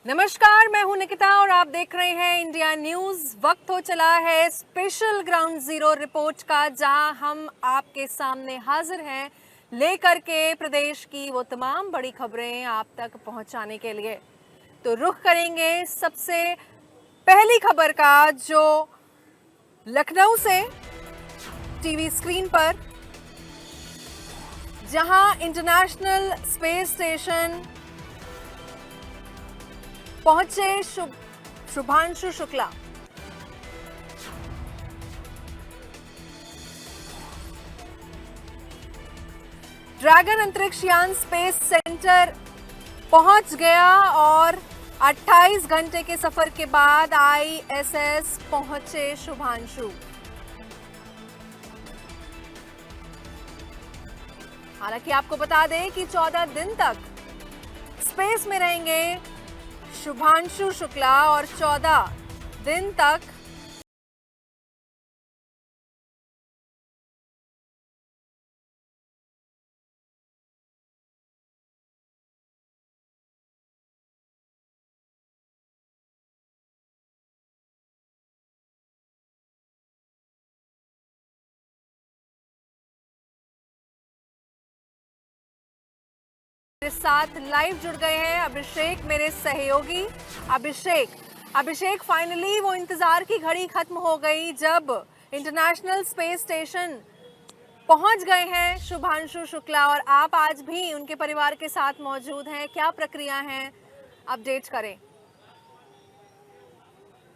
नमस्कार, मैं हूं निकिता और आप देख रहे हैं इंडिया न्यूज। वक्त हो चला है स्पेशल ग्राउंड जीरो रिपोर्ट का, जहां हम आपके सामने हाजिर हैं लेकर के प्रदेश की वो तमाम बड़ी खबरें आप तक पहुंचाने के लिए। तो रुख करेंगे सबसे पहली खबर का, जो लखनऊ से टीवी स्क्रीन पर, जहां इंटरनेशनल स्पेस स्टेशन पहुंचे शुभांशु शुक्ला। ड्रैगन अंतरिक्ष यान स्पेस सेंटर पहुंच गया और 28 घंटे के सफर के बाद ISS पहुंचे शुभांशु। हालांकि आपको बता दें कि 14 दिन तक स्पेस में रहेंगे शुभांशु शुक्ला और 14 दिन तक मेरे साथ लाइव जुड़ गए हैं अभिषेक, मेरे सहयोगी। अभिषेक, फाइनली वो इंतजार की घड़ी खत्म हो गई जब इंटरनेशनल स्पेस स्टेशन पहुंच गए हैं शुभांशु शुक्ला, और आप आज भी उनके परिवार के साथ मौजूद हैं। क्या प्रक्रिया है, अपडेट करें।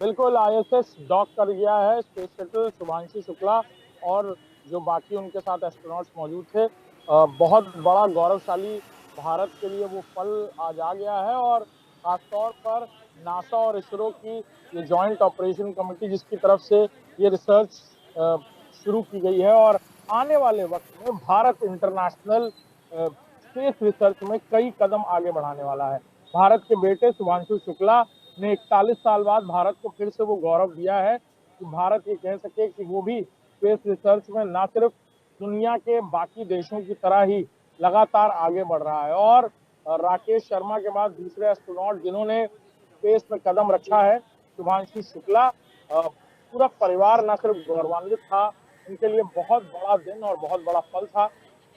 बिल्कुल, ISS डॉक कर गया है स्पेस शटल शुभांशु शुक्ला और जो बाकी उनके साथ एस्ट्रोनॉट्स मौजूद थे। बहुत बड़ा गौरवशाली भारत के लिए वो पल आज आ गया है, और खासतौर पर नासा और इसरो की ये जॉइंट ऑपरेशन कमेटी, जिसकी तरफ से ये रिसर्च शुरू की गई है, और आने वाले वक्त में भारत इंटरनेशनल स्पेस रिसर्च में कई कदम आगे बढ़ाने वाला है। भारत के बेटे शुभांशु शुक्ला ने 41 साल बाद भारत को फिर से वो गौरव दिया है कि भारत ये कह सके कि वो भी स्पेस रिसर्च में ना सिर्फ दुनिया के बाकी देशों की तरह ही लगातार आगे बढ़ रहा है। और राकेश शर्मा के बाद दूसरे एस्ट्रोनॉट जिन्होंने स्पेस में कदम रखा है, शुभांशु शुक्ला, पूरा परिवार न सिर्फ गौरवान्वित था, उनके लिए बहुत बड़ा दिन और बहुत बड़ा पल था।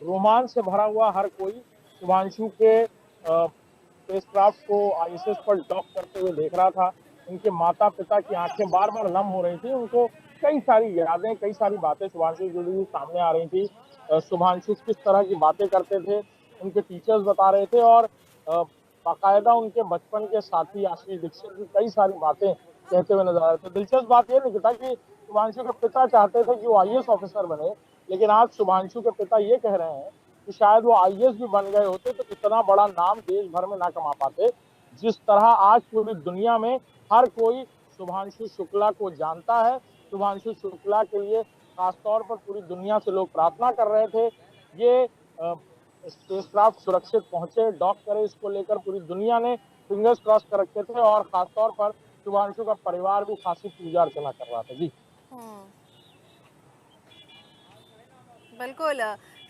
रोमांच से भरा हुआ हर कोई शुभांशु के स्पेसक्राफ्ट को ISS पर डॉक करते हुए देख रहा था। उनके माता पिता की आंखें बार बार नम हो रही थी। उनको कई सारी यादें, कई सारी बातें शुभांशु से जुड़ी हुई सामने आ रही थी। शुभांशु किस तरह की बातें करते थे, उनके टीचर्स बता रहे थे, और बाकायदा उनके बचपन के साथी आशीष दीक्षित की कई सारी बातें कहते हुए नजर आ रहे थे। दिलचस्प बात यह निकला कि शुभांशु के पिता चाहते थे कि वो IAS ऑफिसर बने, लेकिन आज शुभांशु के पिता ये कह रहे हैं कि शायद वो IAS भी बन गए होते तो इतना बड़ा नाम देश भर में ना कमा पाते। जिस तरह आज पूरी दुनिया में हर कोई शुभांशु शुक्ला को जानता है, शुभांशु शुक्ला के लिए खासतौर पर पूरी दुनिया से लोग प्रार्थना कर रहे थे ये स्पेसक्राफ्ट सुरक्षित पहुंचे, डॉक करे, इसको लेकर पूरी दुनिया ने फिंगर्स क्रॉस कर रखे थे, और खासतौर पर शुभांशु का परिवार भी खासी पूजा अर्चना कर रहा था। जी बिल्कुल,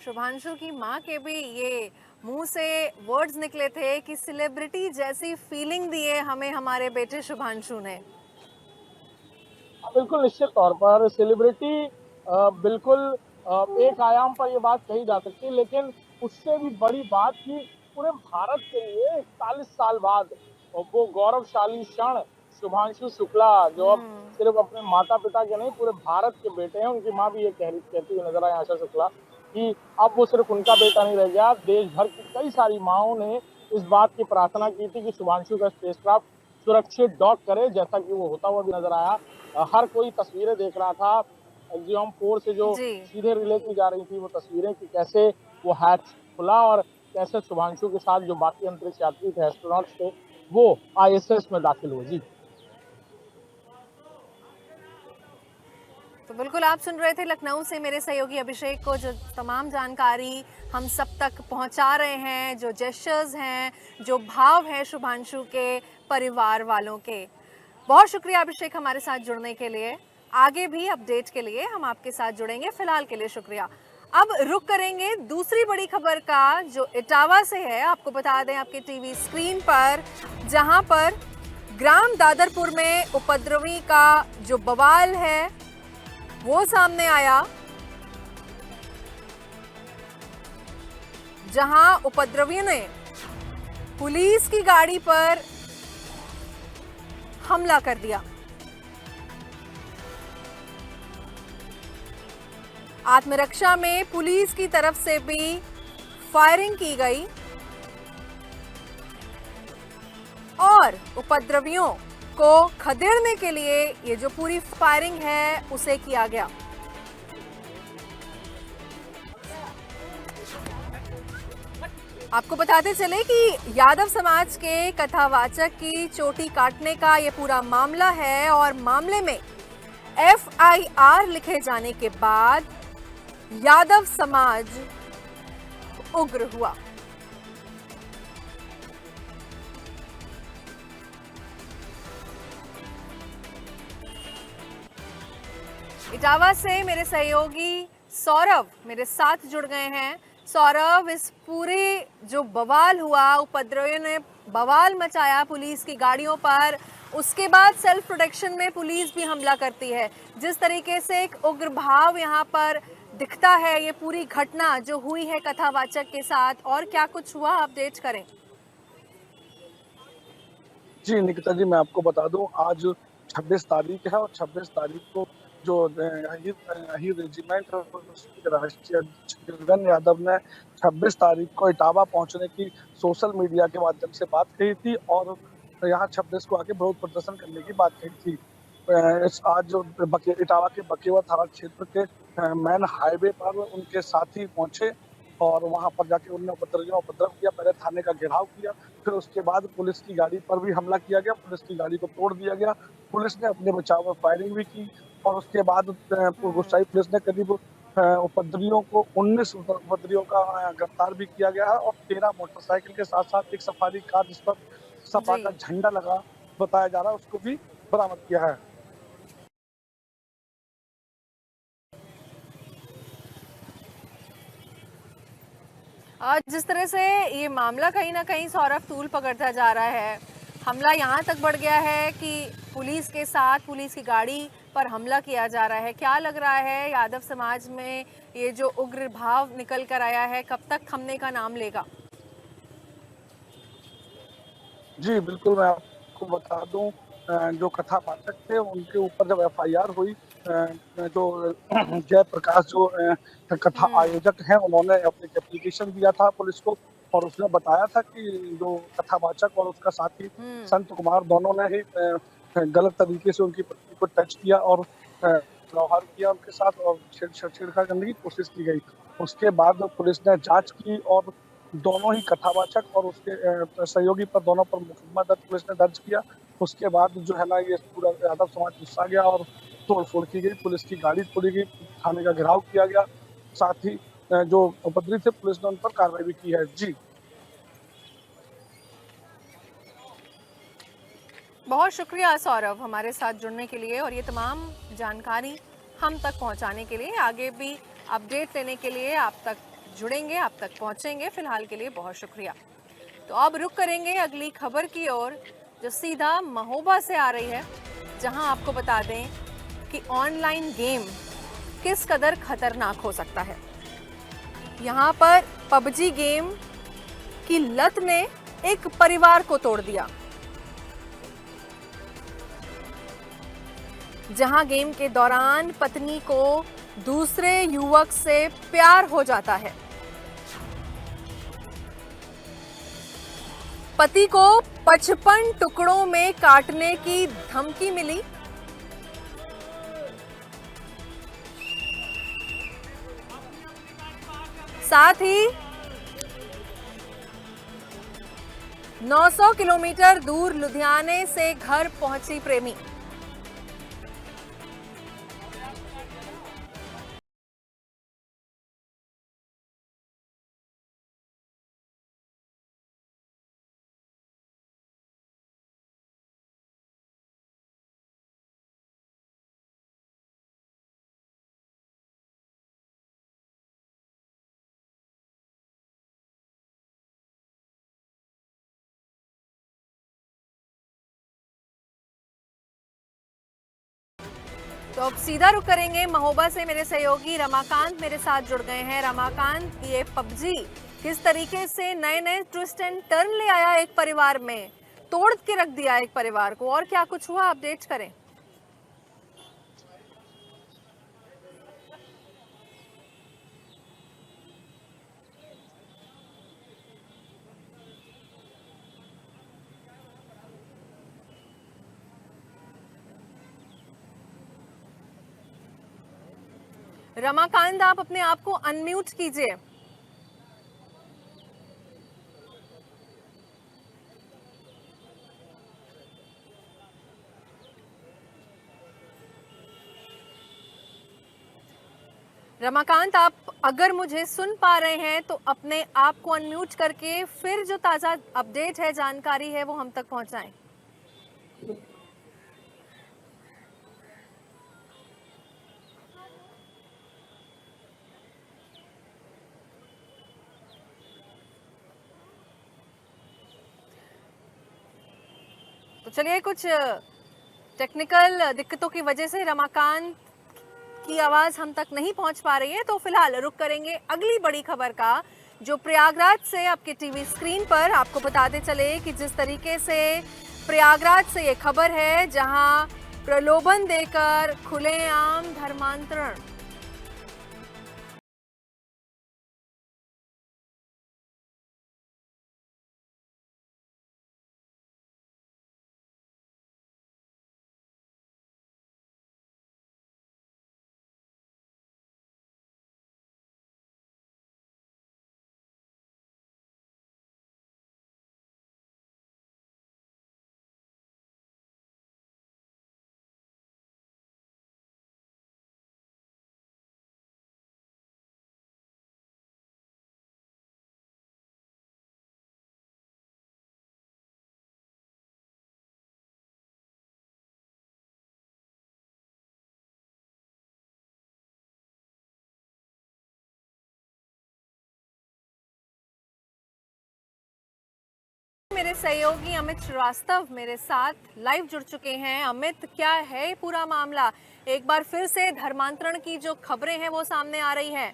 शुभांशु की माँ के भी ये मुंह से वर्ड्स निकले थे कि सेलिब्रिटी जैसी फीलिंग दिए हमें हमारे बेटे शुभांशु ने। बिल्कुल, निश्चित तौर पर सेलिब्रिटी बिल्कुल एक आयाम पर ये बात कही जा सकती है, लेकिन उससे भी बड़ी बात कि पूरे भारत के लिए 41 साल बाद वो गौरवशाली क्षण, शुभांशु शुक्ला जो अब सिर्फ अपने माता पिता के नहीं पूरे भारत के बेटे हैं। उनकी माँ भी ये कहती हुई नजर आई, आशा शुक्ला, कि अब वो सिर्फ उनका बेटा नहीं रह गया। देश भर की कई सारी माओं ने इस बात की प्रार्थना की थी कि शुभांशु का स्पेसक्राफ्ट सुरक्षित डॉक करे, जैसा कि वो होता हुआ भी नजर आया। हर कोई तस्वीरें देख रहा था एक्सियम 4 से जो सीधे रिले की जा रही थी, वो तस्वीरें कि कैसे वो हैच खुला और कैसे शुभांशु के साथ जो बाकी अंतरिक्ष यात्री थे, एस्ट्रोनॉट्स थे, वो ISS में दाखिल हुए। जी तो बिल्कुल आप सुन रहे थे लखनऊ से मेरे सहयोगी अभिषेक को, जो तमाम जानकारी हम सब तक पहुंचा रहे हैं, जो जेस्चर्स हैं, जो भाव है शुभांशु के परिवार वालों के। बहुत शुक्रिया अभिषेक हमारे साथ जुड़ने के लिए। आगे भी अपडेट के लिए हम आपके साथ जुड़ेंगे। फिलहाल के लिए शुक्रिया। अब रुक करेंगे दूसरी बड़ी खबर का, जो इटावा से है। आपको बता दें आपके टीवी स्क्रीन पर, जहां पर ग्राम दादरपुर में उपद्रवी का जो बवाल है वो सामने आया, जहां उपद्रवियों ने पुलिस की गाड़ी पर हमला कर दिया। आत्मरक्षा में पुलिस की तरफ से भी फायरिंग की गई और उपद्रवियों को खदेड़ने के लिए ये जो पूरी फायरिंग है उसे किया गया। आपको बताते चले कि यादव समाज के कथावाचक की चोटी काटने का ये पूरा मामला है और मामले में FIR लिखे जाने के बाद यादव समाज उग्र हुआ। इटावा से मेरे सहयोगी सौरभ मेरे साथ जुड़ गए हैं। सौरभ, इस पूरे जो बवाल हुआ, उपद्रवियों ने बवाल मचाया पुलिस की गाड़ियों पर, उसके बाद सेल्फ प्रोटेक्शन में पुलिस भी हमला करती है। जिस तरीके से एक उग्र भाव यहाँ पर दिखता है, ये पूरी घटना जो हुई है कथावाचक के साथ, और क्या कुछ हुआ अपडेट करें। जी निकिता जी, मैं आपको बता दूं, आज 26 तारीख है और 26 तारीख को जो अहीर रेजिमेंट उसके राष्ट्रीय अध्यक्ष गिरिधर यादव ने 26 तारीख को इटावा पहुंचने की सोशल मीडिया के माध्यम से बात कही थी और यहाँ 26 को आके विरोध प्रदर्शन करने की बात कही थी। आज जो इटावा के बकेवा थाना क्षेत्र के मेन हाईवे पर उनके साथी पहुंचे और वहां पर जाके उन्होंने उपद्रव किया। पहले थाने का घेराव किया, फिर उसके बाद पुलिस की गाड़ी पर भी हमला किया गया, पुलिस की गाड़ी को तोड़ दिया गया। पुलिस ने अपने बचाव में फायरिंग भी की और उसके बाद गुस्साई पुलिस ने करीब उपद्रवियों को 19 उपद्रवियों का गिरफ्तार भी किया गया है और 13 मोटरसाइकिल के साथ साथ एक सफारी कार जिस पर सपा का झंडा लगा बताया जा रहा है उसको भी बरामद किया है। जिस तरह से ये मामला कहीं ना कहीं सौरभ तूल पकड़ता जा रहा है, हमला यहाँ तक बढ़ गया है कि पुलिस के साथ पुलिस की गाड़ी पर हमला किया जा रहा है। क्या लग रहा है यादव समाज में ये जो उग्र भाव निकल कर आया है, कब तक थमने का नाम लेगा? जी बिल्कुल, मैं आपको बता दूं, जो कथावाचक थे उनके ऊपर जब FIR हुई, जो जयप्रकाश जो कथा आयोजक हैं उन्होंने अपने एप्लीकेशन दिया था पुलिस को और उसने बताया था कि जो कथावाचक और उसका साथी संत कुमार दोनों ने ही गलत तरीके से उनकी पत्नी को टच किया और व्यवहार किया उनके साथ और छेड़छाड़ करने की कोशिश की गई। उसके बाद पुलिस ने जांच की और दोनों ही कथावाचक और उसके सहयोगी पर दोनों पर मुकदमा पुलिस ने दर्ज किया। उसके बाद जो है ना, ये पूरा यादव समाज गुस्सा गया और तोड़फोड़ की गई, पुलिस की गाड़ी तोड़ी गई, थाने का घेराव किया गया, साथ ही जो उपद्रवी थे पुलिस ने उन पर कार्रवाई भी की है। जी बहुत शुक्रिया सौरभ हमारे साथ जुड़ने के लिए और ये तमाम जानकारी हम तक पहुंचाने के लिए। आगे भी अपडेट लेने के लिए आप तक जुड़ेंगे, आप तक पहुंचेंगे। फिलहाल के लिए बहुत शुक्रिया। तो अब रुक करेंगे अगली खबर की ओर जो सीधा महोबा से आ रही है, जहां आपको बता दें कि ऑनलाइन गेम किस कदर खतरनाक हो सकता है। यहां पर PUBG गेम की लत ने एक परिवार को तोड़ दिया, जहां गेम के दौरान पत्नी को दूसरे युवक से प्यार हो जाता है। पति को 55 टुकड़ों में काटने की धमकी मिली। साथ ही 900 किलोमीटर दूर लुधियाने से घर पहुंची प्रेमी। तो अब सीधा रुक करेंगे महोबा से। मेरे सहयोगी रमाकांत मेरे साथ जुड़ गए हैं। रमाकांत, ये पबजी किस तरीके से नए नए ट्विस्ट एंड टर्न ले आया एक परिवार में, तोड़ के रख दिया एक परिवार को, और क्या कुछ हुआ अपडेट करें। रमाकांत, आप अपने आप को अनम्यूट कीजिए। रमाकांत, आप अगर मुझे सुन पा रहे हैं तो अपने आप को अनम्यूट करके फिर जो ताजा अपडेट है, जानकारी है, वो हम तक पहुंचाएं। तो चलिए, कुछ टेक्निकल दिक्कतों की वजह से रमाकांत की आवाज हम तक नहीं पहुंच पा रही है, तो फिलहाल रुक करेंगे अगली बड़ी खबर का, जो प्रयागराज से आपके टीवी स्क्रीन पर आपको बताते चले कि जिस तरीके से प्रयागराज से ये खबर है, जहां प्रलोभन देकर खुलेआम धर्मांतरण। मेरे सहयोगी अमित श्रीवास्तव मेरे साथ लाइव जुड़ चुके हैं। अमित, क्या है पूरा मामला? एक बार फिर से धर्मांतरण की जो खबरें हैं वो सामने आ रही है।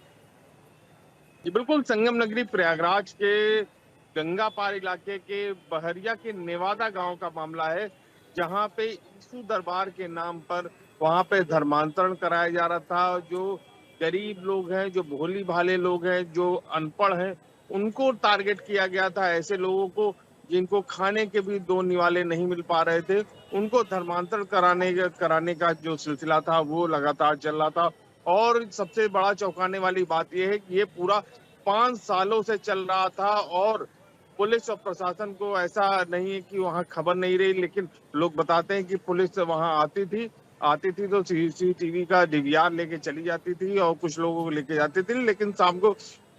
जी बिल्कुल, संगम नगरी प्रयागराज के गंगा पार इलाके के बहरिया के नेवादा गांव का मामला है, जहां पे यीशु दरबार के नाम पर वहां पे धर्मांतरण कराया जा रहा था। जो गरीब लोग हैं, जो भोली भाले लोग हैं, जो अनपढ़ हैं, उनको टारगेट किया गया था। ऐसे लोगों को जिनको खाने के भी दो निवाले नहीं मिल पा रहे थे, उनको धर्मांतरण कराने का जो सिलसिला था वो लगातार चल रहा था। और सबसे बड़ा चौंकाने वाली बात यह है कि ये पूरा 5 सालों से चल रहा था और पुलिस और प्रशासन को ऐसा नहीं है कि वहां खबर नहीं रही, लेकिन लोग बताते हैं कि पुलिस वहां आती थी तो सीसीटीवी का डीवीआर लेके चली जाती थी और कुछ लोगों को लेके जाती थी, लेकिन शाम को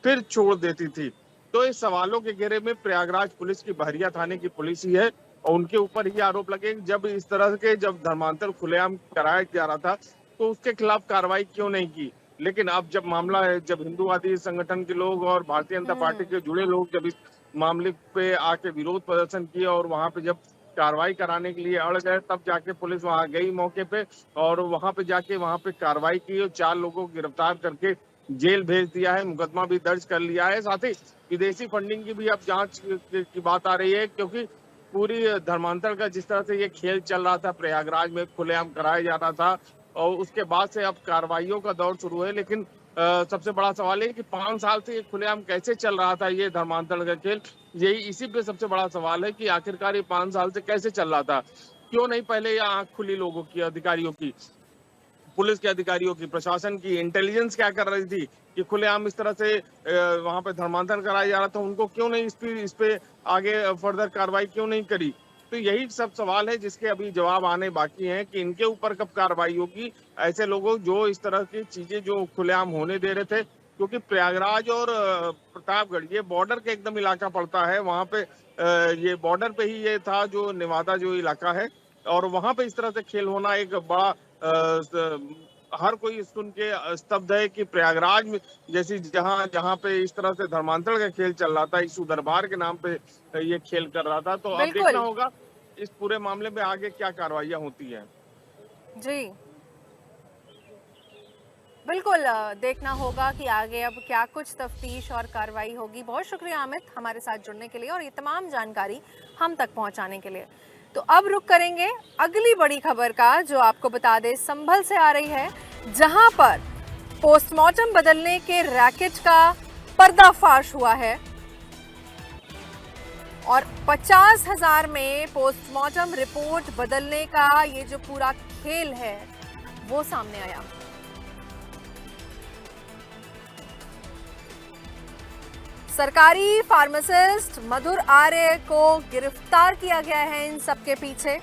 फिर छोड़ देती थी। तो इस सवालों के घेरे में प्रयागराज पुलिस की, बहरिया थाने की पुलिस ही है, और उनके ऊपर ही आरोप लगे। जब इस तरह के धर्मांतरण खुलेआम कराया जा रहा था तो उसके खिलाफ कार्रवाई क्यों नहीं की। लेकिन अब जब मामला है, जब हिंदूवादी संगठन के लोग और भारतीय जनता पार्टी के जुड़े लोग जब इस मामले पे आके विरोध प्रदर्शन किए और वहां पे जब कार्रवाई कराने के लिए अड़ गए, तब जाके पुलिस वहां गई मौके पे और वहां पे जाके वहां पे कार्रवाई की और 4 लोगों को गिरफ्तार करके जेल भेज दिया है, मुकदमा भी दर्ज कर लिया है। साथ ही विदेशी फंडिंग की भी अब जांच की बात आ रही है, क्योंकि पूरी धर्मांतरण का जिस तरह से ये खेल चल रहा था, प्रयागराज में खुलेआम कराया जा रहा था, और उसके बाद से अब कार्रवाइयों का दौर शुरू है। लेकिन सबसे बड़ा सवाल है कि 5 साल से ये खुलेआम कैसे चल रहा था, ये धर्मांतरण का खेल। यही इसी पे सबसे बड़ा सवाल है कि आखिरकार ये 5 साल से कैसे चल रहा था, क्यों नहीं पहले ये आंख खुली लोगों की, अधिकारियों की, पुलिस के अधिकारियों की, प्रशासन की। इंटेलिजेंस क्या कर रही थी कि खुलेआम इस तरह से वहां पे धर्मांतरण कराया जा रहा था, उनको क्यों नहीं इस पे आगे फर्दर कार्रवाई क्यों नहीं करी। तो यही सब सवाल है जिसके अभी जवाब आने बाकी हैं कि इनके ऊपर कब कार्रवाई होगी। ऐसे लोगों जो इस तरह की चीजें जो खुलेआम होने दे रहे थे, क्योंकि प्रयागराज और प्रतापगढ़ ये बॉर्डर के एकदम इलाका पड़ता है, वहां पे ये बॉर्डर पे ही ये था जो नेवादा जो इलाका है, और वहां पे इस तरह से खेल होना एक बड़ा हर कोई सुन के स्तब्ध है कि प्रयागराज में जैसी जहां पे इस तरह से धर्मांतरण का खेल चल रहा था, यीशु दरबार के नाम पे ये खेल कर रहा था। तो अब देखना होगा इस पूरे मामले में आगे क्या कार्रवाइयां होती है। जी बिल्कुल देखना होगा कि आगे अब क्या कुछ तफ्तीश और कार्रवाई होगी। बहुत शुक्रिया अमित हमारे साथ जुड़ने के लिए और ये तमाम जानकारी हम तक पहुंचाने के लिए। तो अब रुक करेंगे अगली बड़ी खबर का, जो आपको बता दें संभल से आ रही है, जहां पर पोस्टमार्टम बदलने के रैकेट का पर्दाफाश हुआ है और 50,000 में पोस्टमार्टम रिपोर्ट बदलने का ये जो पूरा खेल है वो सामने आया। सरकारी फार्मासिस्ट मधुर आर्य को गिरफ्तार किया गया है इन सबके पीछे,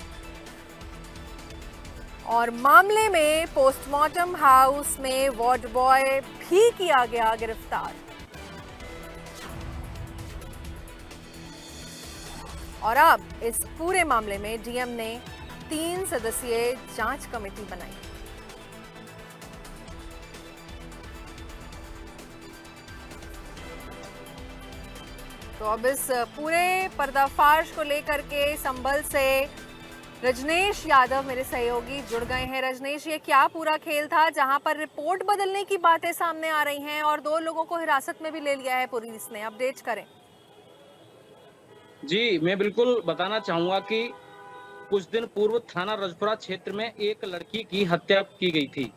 और मामले में पोस्टमार्टम हाउस में वार्ड बॉय भी किया गया गिरफ्तार। और अब इस पूरे मामले में डीएम ने 3 सदस्यीय जांच कमेटी बनाई। तो अब इस पूरे पर्दाफाश को लेकर के संभल से रजनेश यादव मेरे सहयोगी जुड़ गए हैं। रजनेश, ये क्या पूरा खेल था जहां पर रिपोर्ट बदलने की बातें सामने आ रही हैं और 2 लोगों को हिरासत में भी ले लिया है पुलिस ने? अपडेट करें। जी, मैं बिल्कुल बताना चाहूंगा कि कुछ दिन पूर्व थाना रजपुरा क्षेत्र में एक लड़की की हत्या की गई थी।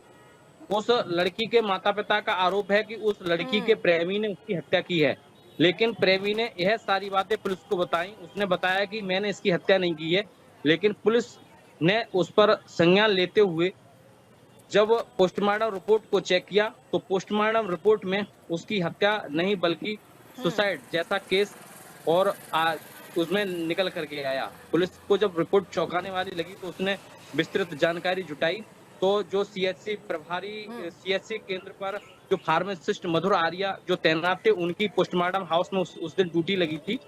उस लड़की के माता पिता का आरोप है कि उस लड़की के प्रेमी ने उसकी हत्या की है, लेकिन प्रेमी ने यह सारी बातें पुलिस को बताई। उसने बताया कि मैंने इसकी हत्या नहीं की है, लेकिन पुलिस ने उस पर संज्ञान लेते हुए जब पोस्टमार्टम रिपोर्ट को चेक किया तो पोस्टमार्टम रिपोर्ट में उसकी हत्या नहीं बल्कि सुसाइड जैसा केस और उसमें निकल करके आया। पुलिस को जब रिपोर्ट चौंकाने वाली लगी तो उसने विस्तृत जानकारी जुटाई। तो जो सीएचसी प्रभारी सीएचसी केंद्र पर जो फार्मासिस्ट मधुर आर्या जो तैनात थे, उनकी पोस्टमार्टम हाउस में उस दिन ड्यूटी लगी थी।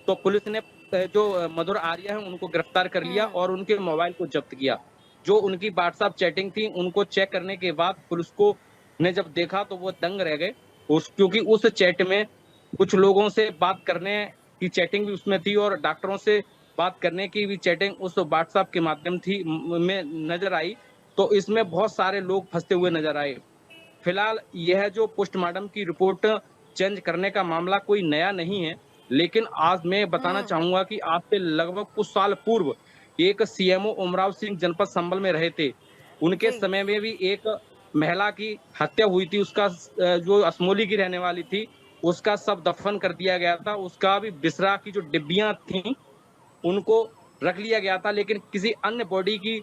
तो पुलिस ने जो मधुर आर्या है उनको गिरफ्तार कर लिया और उनके मोबाइल को जब्त किया। जो उनकी व्हाट्सएप चैटिंग थी उनको चेक करने के बाद पुलिस को ने जब देखा तो वो दंग रह गए, क्योंकि उस चैट में कुछ लोगों से बात करने की चैटिंग भी उसमें थी और डॉक्टरों से बात करने की भी चैटिंग उस व्हाट्सएप के माध्यम में नजर आई। तो इसमें बहुत सारे लोग फंसते हुए नजर आए। फिलहाल यह जो पोस्टमार्टम की रिपोर्ट चेंज करने का मामला कोई नया नहीं है, लेकिन आज मैं बताना चाहूंगा कि आज से लगभग कुछ साल पूर्व एक सीएमओ उमराव सिंह जनपद संभल में रहे थे। उनके समय में भी एक महिला की हत्या हुई थी। उसका जो असमोली की रहने वाली थी उसका सब दफन कर दिया गया था। उसका भी बिसरा की जो डिब्बियां थी उनको रख लिया गया था, लेकिन किसी अन्य बॉडी की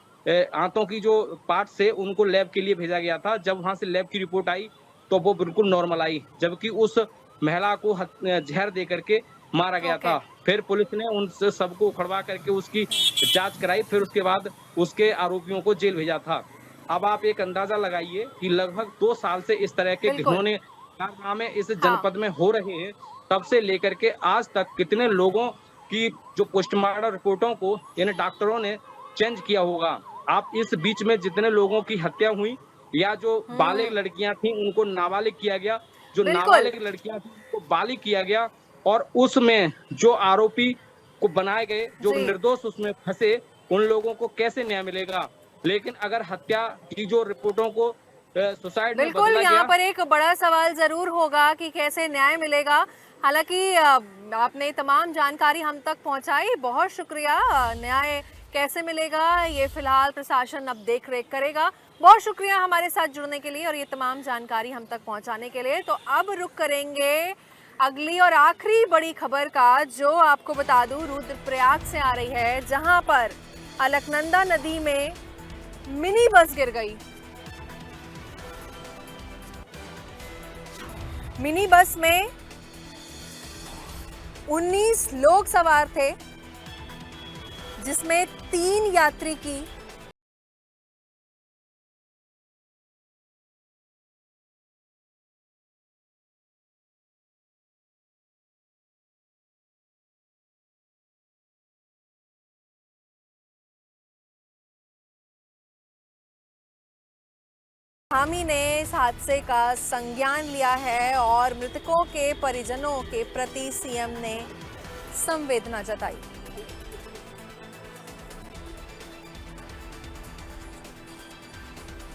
आंतों की जो पार्ट से उनको लैब के लिए भेजा गया था। जब वहां से लैब की रिपोर्ट आई तो वो बिल्कुल नॉर्मल आई, जबकि उस महिला को जहर दे करके मारा गया था। फिर पुलिस ने उन सबको उखड़वा करके उसकी जांच कराई, फिर उसके बाद उसके आरोपियों को जेल भेजा था। अब आप एक अंदाजा लगाइए कि लगभग 2 साल से इस तरह के घिनौने कारनामे इस जनपद में हो रहे हैं। तब से लेकर के आज तक कितने लोगों की जो पोस्टमार्टम रिपोर्टों को इन डॉक्टरों ने चेंज किया होगा। आप इस बीच में जितने लोगों की हत्या हुई या जो बालिग लड़कियां थी उनको नाबालिग किया गया, जो नाबालिग लड़कियां थी उनको बालिग किया गया, और उसमें जो आरोपी को बनाए गए, जो निर्दोष उसमें फंसे, उन लोगों को कैसे न्याय मिलेगा? लेकिन अगर हत्या की जो रिपोर्टों को सुसाइड में बिल्कुल, यहाँ पर एक बड़ा सवाल जरूर होगा कि कैसे न्याय मिलेगा। हालांकि आपने तमाम जानकारी हम तक पहुंचाई, बहुत शुक्रिया। न्याय कैसे मिलेगा ये फिलहाल प्रशासन अब देख रेख करेगा। बहुत शुक्रिया हमारे साथ जुड़ने के लिए और ये तमाम जानकारी हम तक पहुंचाने के लिए। तो अब रुक करेंगे अगली और आखिरी बड़ी खबर का, जो आपको बता दूं रुद्रप्रयाग से आ रही है, जहां पर अलकनंदा नदी में मिनी बस गिर गई। मिनी बस में 19 लोग सवार थे, जिसमें 3 यात्री की हामी ने इस हादसे का संज्ञान लिया है और मृतकों के परिजनों के प्रति सीएम ने संवेदना जताई।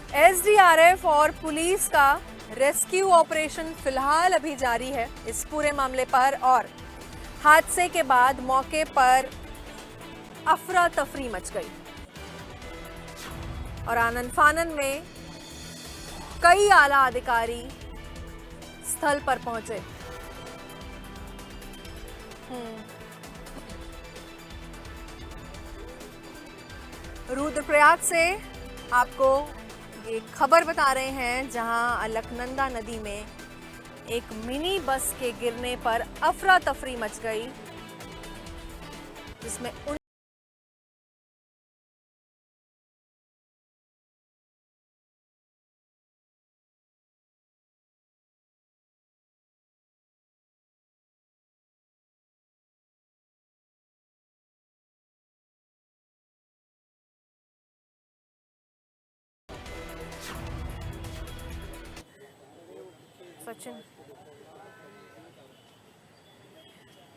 एसडीआरएफ और पुलिस का रेस्क्यू ऑपरेशन फिलहाल अभी जारी है इस पूरे मामले पर, और हादसे के बाद मौके पर अफरा तफरी मच गई और आनन फानन में कई आला अधिकारी स्थल पर पहुंचे। रुद्रप्रयाग से आपको ये खबर बता रहे हैं, जहां अलकनंदा नदी में एक मिनी बस के गिरने पर अफरा तफरी मच गई, जिसमें सचिन।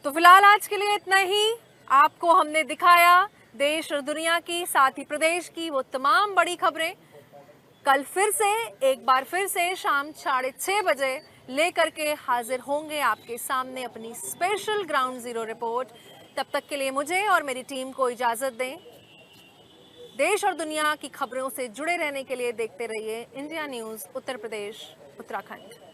तो फिलहाल आज के लिए इतना ही। आपको हमने दिखाया देश और दुनिया की, साथ ही प्रदेश की वो तमाम बड़ी खबरें। कल फिर से एक बार फिर से शाम 6:30 बजे लेकर के हाजिर होंगे आपके सामने अपनी स्पेशल ग्राउंड जीरो रिपोर्ट। तब तक के लिए मुझे और मेरी टीम को इजाजत दें। देश और दुनिया की खबरों से जुड़े रहने के लिए देखते रहिए इंडिया न्यूज़ उत्तर प्रदेश उत्तराखंड।